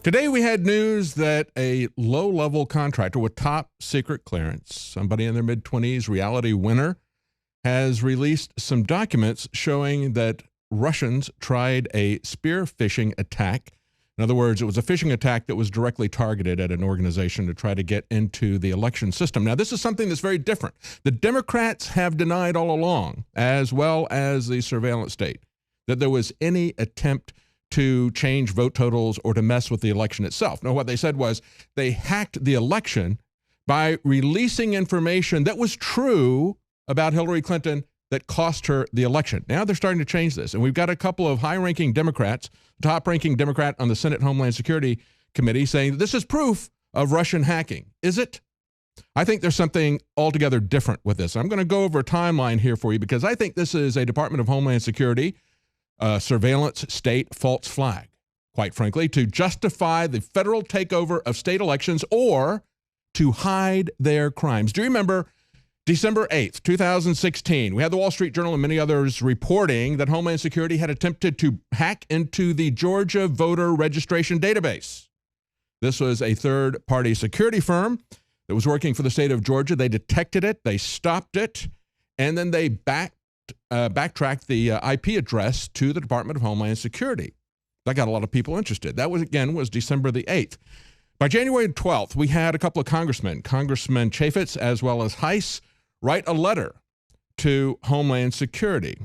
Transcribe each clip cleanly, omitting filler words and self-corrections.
Today we had news that a low-level contractor with top secret clearance, somebody in their mid-20s, reality winner, has released some documents showing that Russians tried a spear phishing attack. In other words, it was a phishing attack that was directly targeted at an organization to try to get into the election system. Now, this is something that's very different. The Democrats have denied all along, as well as the surveillance state, that there was any attempt to change vote totals or to mess with the election itself. No, what they said was they hacked the election by releasing information that was true about Hillary Clinton that cost her the election. Now they're starting to change this. And we've got a couple of high-ranking Democrats, top-ranking Democrat on the Senate Homeland Security Committee, saying that this is proof of Russian hacking. Is it? I think there's something altogether different with this. I'm going to go over a timeline here for you because I think this is a Department of Homeland Security surveillance state false flag, quite frankly, to justify the federal takeover of state elections or to hide their crimes. Do you remember December 8th, 2016? We had the Wall Street Journal and many others reporting that Homeland Security had attempted to hack into the Georgia voter registration database. This was a third-party security firm that was working for the state of Georgia. They detected it, they stopped it, and then they backtracked the IP address to the Department of Homeland Security. That got a lot of people interested. That was December the 8th. By January 12th, we had a couple of congressmen, Congressman Chaffetz as well as Heiss, write a letter to Homeland Security.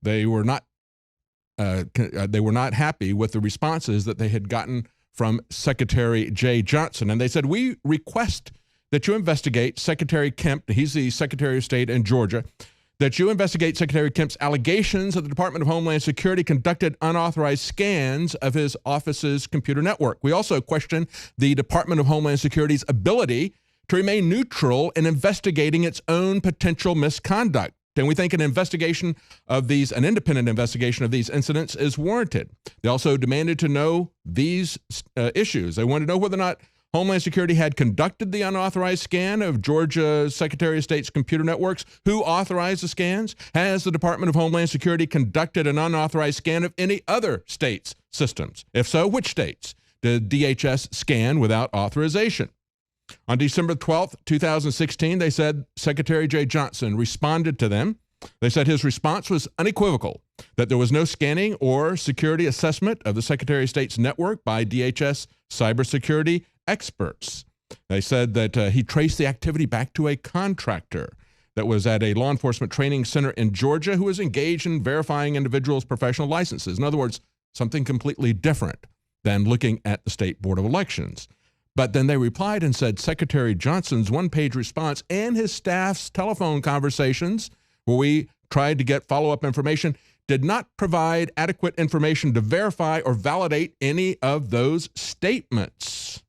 They were not happy with the responses that they had gotten from Secretary Jay Johnson. And they said, we request that you investigate Secretary Kemp, he's the Secretary of State in Georgia, that you investigate Secretary Kemp's allegations that the Department of Homeland Security conducted unauthorized scans of his office's computer network. We also question the Department of Homeland Security's ability to remain neutral in investigating its own potential misconduct. And we think an independent investigation of these incidents is warranted. They also demanded to know these issues. They wanted to know whether or not Homeland Security had conducted the unauthorized scan of Georgia Secretary of State's computer networks. Who authorized the scans? Has the Department of Homeland Security conducted an unauthorized scan of any other states' systems? If so, which states? Did DHS scan without authorization? On December 12th, 2016, they said Secretary Jay Johnson responded to them. They said his response was unequivocal, that there was no scanning or security assessment of the Secretary of State's network by DHS cybersecurity experts. They said that he traced the activity back to a contractor that was at a law enforcement training center in Georgia who was engaged in verifying individuals' professional licenses. In other words, something completely different than looking at the State Board of Elections. But then they replied and said Secretary Johnson's one-page response and his staff's telephone conversations, where we tried to get follow-up information, did not provide adequate information to verify or validate any of those statements.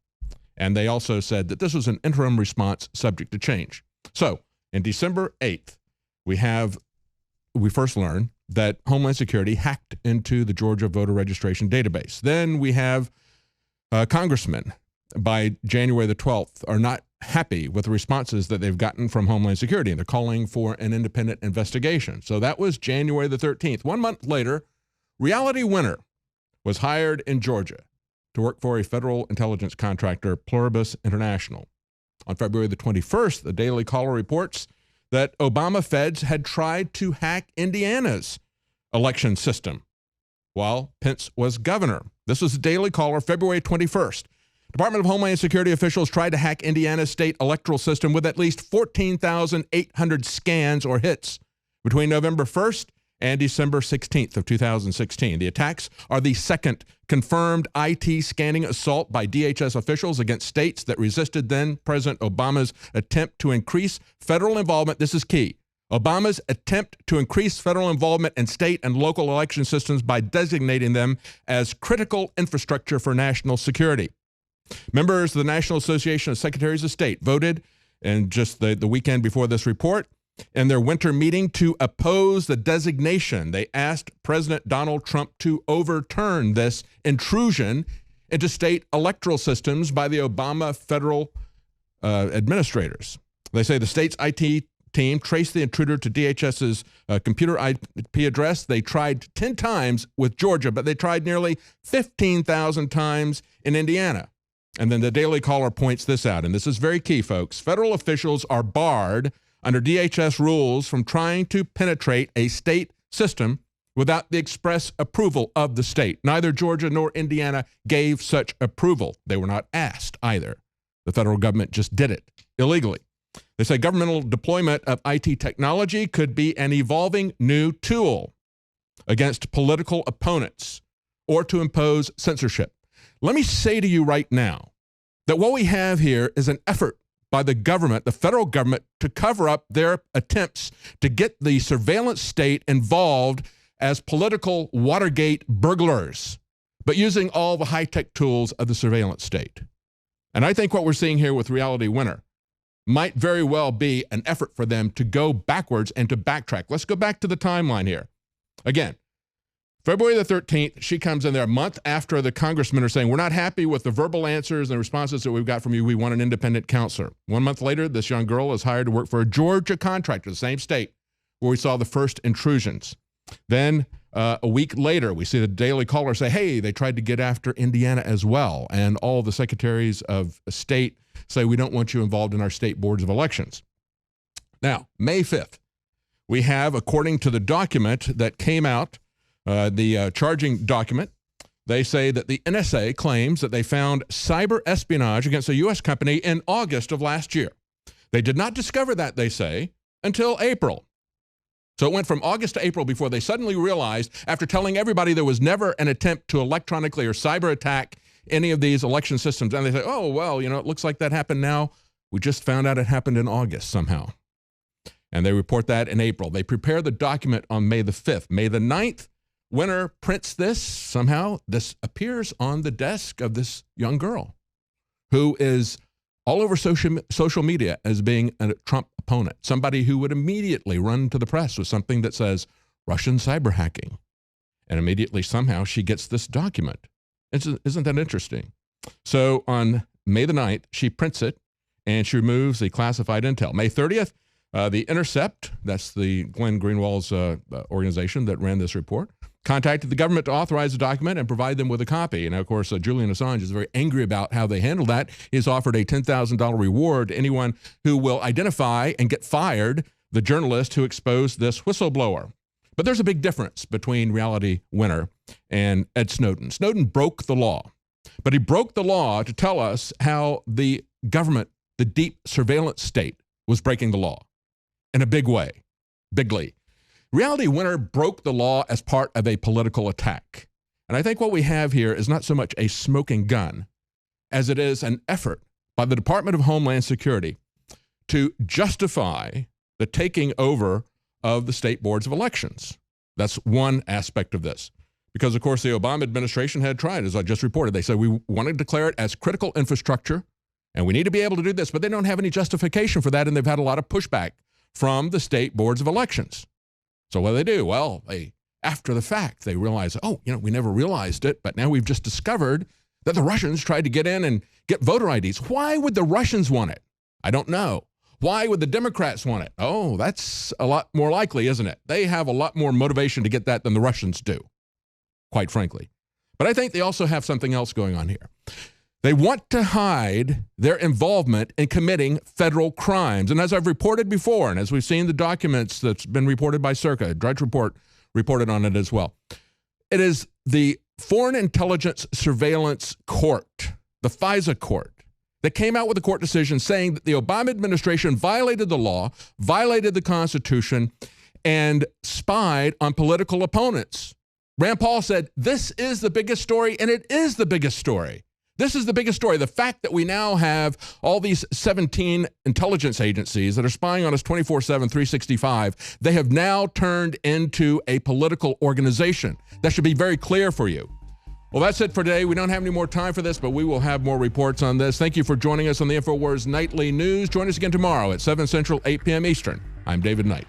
And they also said that this was an interim response subject to change. So, in December 8th, we first learned that Homeland Security hacked into the Georgia voter registration database. Then we have congressmen by January the 12th are not happy with the responses that they've gotten from Homeland Security, and they're calling for an independent investigation. So that was January the 13th. 1 month later, reality winner was hired in Georgia to work for a federal intelligence contractor, Pluribus International. On February the 21st, the Daily Caller reports that Obama feds had tried to hack Indiana's election system while Pence was governor. This was the Daily Caller, February 21st. Department of Homeland Security officials tried to hack Indiana's state electoral system with at least 14,800 scans or hits between November 1st and December 16th of 2016. The attacks are the second confirmed IT scanning assault by DHS officials against states that resisted then-President Obama's attempt to increase federal involvement. This is key. Obama's attempt to increase federal involvement in state and local election systems by designating them as critical infrastructure for national security. Members of the National Association of Secretaries of State voted, and just the weekend before this report, in their winter meeting to oppose the designation. They asked President Donald Trump to overturn this intrusion into state electoral systems by the Obama federal administrators. They say the state's IT team traced the intruder to DHS's computer IP address. They tried 10 times with Georgia, but they tried nearly 15,000 times in Indiana. And then the Daily Caller points this out, and this is very key, folks. Federal officials are barred under DHS rules from trying to penetrate a state system without the express approval of the state. Neither Georgia nor Indiana gave such approval. They were not asked either. The federal government just did it illegally. They say governmental deployment of IT technology could be an evolving new tool against political opponents or to impose censorship. Let me say to you right now that what we have here is an effort by the government, the federal government, to cover up their attempts to get the surveillance state involved as political Watergate burglars, but using all the high-tech tools of the surveillance state. And I think what we're seeing here with Reality Winner might very well be an effort for them to go backwards and to backtrack. Let's go back to the timeline here. Again, February the 13th, she comes in there a month after the congressmen are saying, we're not happy with the verbal answers and the responses that we've got from you. We want an independent counselor. 1 month later, this young girl is hired to work for a Georgia contractor, the same state where we saw the first intrusions. Then a week later, we see the Daily Caller say, hey, they tried to get after Indiana as well. And all the secretaries of state say, we don't want you involved in our state boards of elections. Now, May 5th, we have, according to the document that came out, the charging document, they say that the NSA claims that they found cyber espionage against a U.S. company in August of last year. They did not discover that, they say, until April. So it went from August to April before they suddenly realized, after telling everybody there was never an attempt to electronically or cyber attack any of these election systems. And they say, oh, well, you know, it looks like that happened now. We just found out it happened in August somehow. And they report that in April. They prepare the document on May the 5th. May the 9th, Winner prints this somehow. This appears on the desk of this young girl who is all over social media as being a Trump opponent, somebody who would immediately run to the press with something that says Russian cyber hacking. And immediately somehow she gets this document. Isn't that interesting? So on May the 9th, she prints it and she removes the classified intel. May 30th, The Intercept, that's the Glenn Greenwald's organization that ran this report, contacted the government to authorize the document and provide them with a copy. And of course, Julian Assange is very angry about how they handled that. He's offered a $10,000 reward to anyone who will identify and get fired the journalist who exposed this whistleblower. But there's a big difference between Reality Winner and Ed Snowden. Snowden broke the law, but he broke the law to tell us how the government, the deep surveillance state, was breaking the law in a big way, bigly. Reality Winner broke the law as part of a political attack. And I think what we have here is not so much a smoking gun as it is an effort by the Department of Homeland Security to justify the taking over of the state boards of elections. That's one aspect of this. Because, of course, the Obama administration had tried, as I just reported. They said, we want to declare it as critical infrastructure, and we need to be able to do this, but they don't have any justification for that, and they've had a lot of pushback from the state boards of elections. So what do they do? Well, after the fact, they realize, oh, you know, we never realized it, but now we've just discovered that the Russians tried to get in and get voter IDs. Why would the Russians want it? I don't know. Why would the Democrats want it? Oh, that's a lot more likely, isn't it? They have a lot more motivation to get that than the Russians do, quite frankly. But I think they also have something else going on here. They want to hide their involvement in committing federal crimes. And as I've reported before, and as we've seen the documents that's been reported by Circa, Drudge Report reported on it as well, it is the Foreign Intelligence Surveillance Court, the FISA court, that came out with a court decision saying that the Obama administration violated the law, violated the Constitution, and spied on political opponents. Rand Paul said, this is the biggest story, and it is the biggest story. This is the biggest story. The fact that we now have all these 17 intelligence agencies that are spying on us 24/7, 365, they have now turned into a political organization. That should be very clear for you. Well, that's it for today. We don't have any more time for this, but we will have more reports on this. Thank you for joining us on the Infowars Nightly News. Join us again tomorrow at 7 Central, 8 p.m. Eastern. I'm David Knight.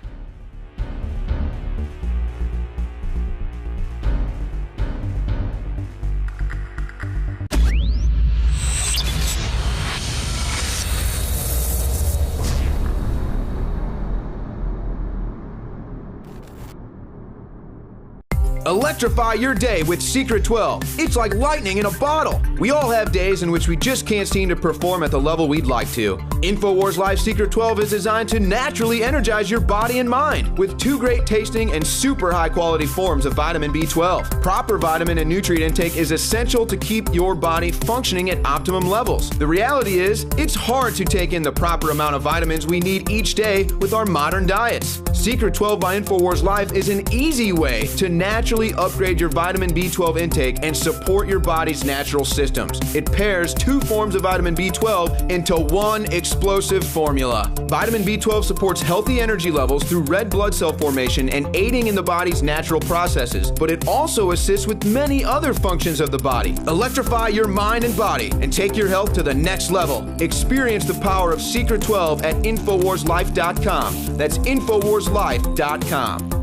Electrify your day with Secret 12. It's like lightning in a bottle. We all have days in which we just can't seem to perform at the level we'd like to. Infowars Life Secret 12 is designed to naturally energize your body and mind with 2 great tasting and super high quality forms of vitamin B12. Proper vitamin and nutrient intake is essential to keep your body functioning at optimum levels. The reality is, it's hard to take in the proper amount of vitamins we need each day with our modern diets. Secret 12 by Infowars Life is an easy way to naturally upgrade your vitamin B12 intake and support your body's natural systems. It pairs 2 forms of vitamin B12 into one explosive formula. Vitamin B12 supports healthy energy levels through red blood cell formation and aiding in the body's natural processes, but it also assists with many other functions of the body. Electrify your mind and body and take your health to the next level. Experience the power of Secret 12 at InfoWarsLife.com. That's InfoWarsLife.com.